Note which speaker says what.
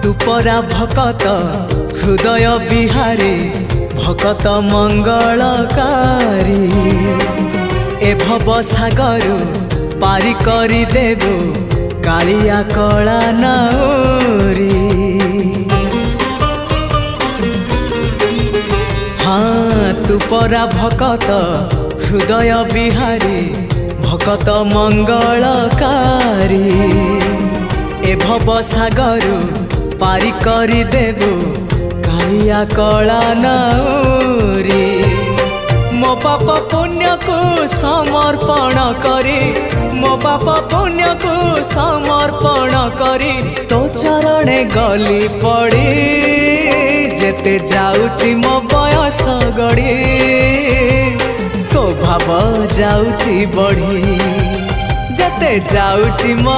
Speaker 1: तू परा भकत हृदय बिहारी भकत मंगलकारी ए भव सागर पारी करी देबो कालिया कला नाउरी। हाँ तू परा भकत हृदय बिहारी भकत मंगलकारी ए भव सागर पारी करी देबो कालिया कला नाउरी। मो पाप पुण्य को समर्पण करी मो पाप पुण्य को समर्पण करी तो चरणे गली पड़ी जेते जाउची मो बयस गड़ी तो भाव जाउची बढ़ी जेते जाउची मो